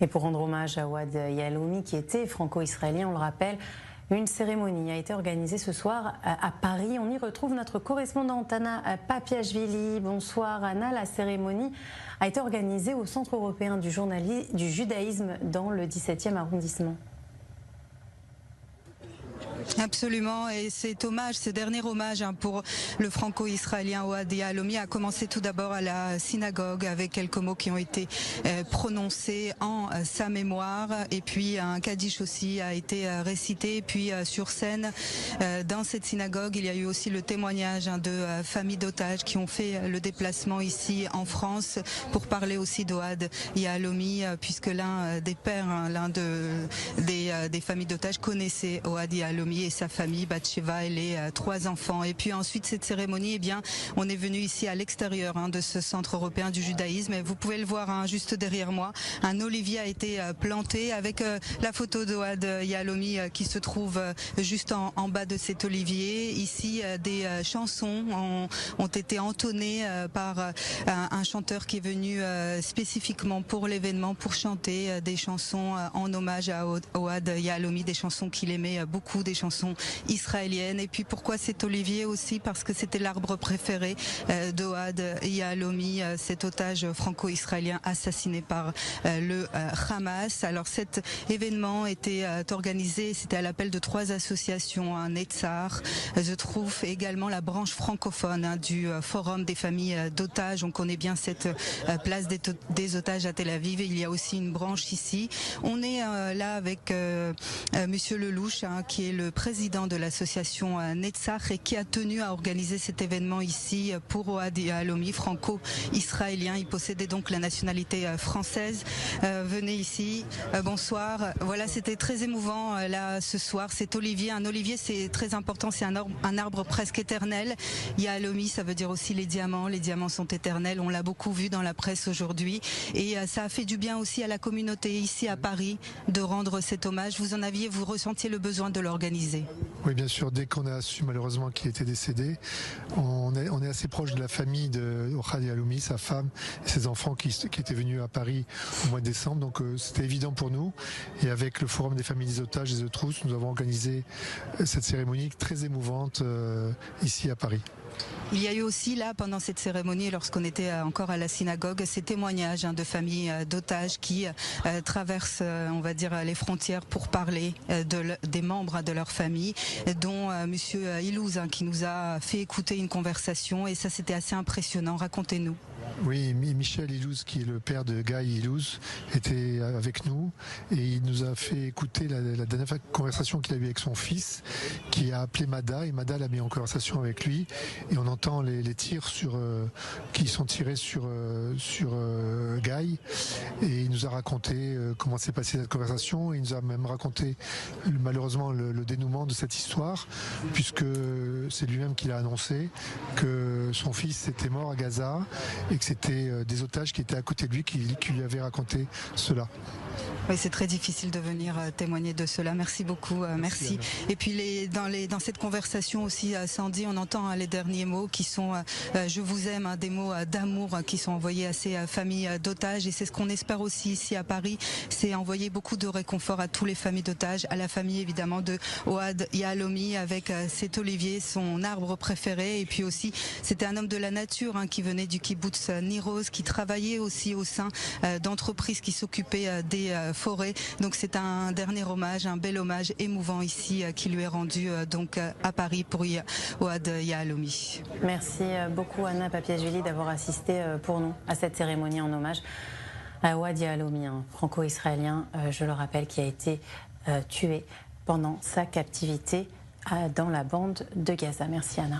Et pour rendre hommage à Ouad Yahalomi, qui était franco-israélien, on le rappelle, une cérémonie a été organisée ce soir à Paris. On y retrouve notre correspondante Anna Papiashvili. Bonsoir Anna, la cérémonie a été organisée au Centre européen du judaïsme dans le 17e arrondissement. Absolument, et ce dernier hommage pour le franco-israélien Ouad Yahalomi a commencé tout d'abord à la synagogue avec quelques mots qui ont été prononcés en sa mémoire, et puis un kaddish aussi a été récité, et puis sur scène dans cette synagogue il y a eu aussi le témoignage de familles d'otages qui ont fait le déplacement ici en France pour parler aussi d'Ouad Yahalomi, puisque l'un des pères, des familles d'otages connaissait Ouad Yahalomi et sa famille, Batsheva et les 3 enfants. Et puis ensuite cette cérémonie, on est venu ici à l'extérieur de ce centre européen du judaïsme, et vous pouvez le voir juste derrière moi, un olivier a été planté avec la photo d'Ouad Yahalomi qui se trouve juste en bas de cet olivier. Ici des chansons ont été entonnées par un chanteur qui est venu spécifiquement pour l'événement pour chanter des chansons en hommage à Ouad Yahalomi, des chansons qu'il aimait beaucoup, des chansons israéliennes. Et puis pourquoi cet olivier aussi? Parce que c'était l'arbre préféré d'Ouad Yahalomi, cet otage franco-israélien assassiné par le Hamas. Alors cet événement était organisé, c'était à l'appel de 3 associations, Netzar, je trouve également la branche francophone du Forum des familles d'otages. On connaît bien cette place des otages à Tel Aviv, et il y a aussi une branche ici. On est là avec Monsieur Lelouch, qui est le président de l'association Netzach et qui a tenu à organiser cet événement ici pour Ouad Yahalomi, franco-israélien. Il possédait donc la nationalité française. Venez ici, bonsoir. Voilà, c'était très émouvant là ce soir. Cet olivier, un olivier c'est très important, c'est un arbre presque éternel. Yahalomi, ça veut dire aussi les diamants sont éternels. On l'a beaucoup vu dans la presse aujourd'hui, et ça a fait du bien aussi à la communauté ici à Paris de rendre cet hommage. Vous ressentiez le besoin de l'organiser? Oui, bien sûr. Dès qu'on a su malheureusement qu'il était décédé, on est assez proche de la famille de Ouad Yahalomi, sa femme et ses enfants qui étaient venus à Paris au mois de décembre. Donc c'était évident pour nous. Et avec le Forum des familles des otages et The Truth, nous avons organisé cette cérémonie très émouvante ici à Paris. Il y a eu aussi là, pendant cette cérémonie, lorsqu'on était encore à la synagogue, ces témoignages de familles d'otages qui traversent, on va dire, les frontières pour parler des membres de leur famille, dont Monsieur Ilouz, qui nous a fait écouter une conversation, et ça c'était assez impressionnant. Racontez-nous. Oui, Michel Ilouz, qui est le père de Guy Ilouz, était avec nous, et il nous a fait écouter la dernière conversation qu'il a eue avec son fils, qui a appelé Mada, et Mada l'a mis en conversation avec lui, et on entend les tirs qui sont tirés sur Guy, et il nous a raconté comment s'est passée cette conversation, et il nous a même raconté malheureusement le dénouement de cette histoire, puisque c'est lui-même qui l'a annoncé, que son fils était mort à Gaza, et que c'était des otages qui étaient à côté de lui qui lui avaient raconté cela. Oui, c'est très difficile de venir témoigner de cela. Merci beaucoup, merci. Et puis dans cette conversation aussi, Sandy, on entend les derniers mots qui sont je vous aime, des mots d'amour qui sont envoyés à ces familles d'otages, et c'est ce qu'on espère aussi ici à Paris, c'est envoyer beaucoup de réconfort à tous les familles d'otages, à la famille évidemment de Ouad Yahalomi avec cet olivier, son arbre préféré, et puis aussi c'était un homme de la nature qui venait du kibbutz Niroz, qui travaillait aussi au sein d'entreprises qui s'occupaient des forêt. Donc c'est un dernier hommage, un bel hommage émouvant ici qui lui est rendu donc à Paris pour Ouad Yahalomi. Merci beaucoup Anna Papiashvili d'avoir assisté pour nous à cette cérémonie en hommage à Ouad Yahalomi, un franco-israélien, je le rappelle, qui a été tué pendant sa captivité dans la bande de Gaza. Merci Anna.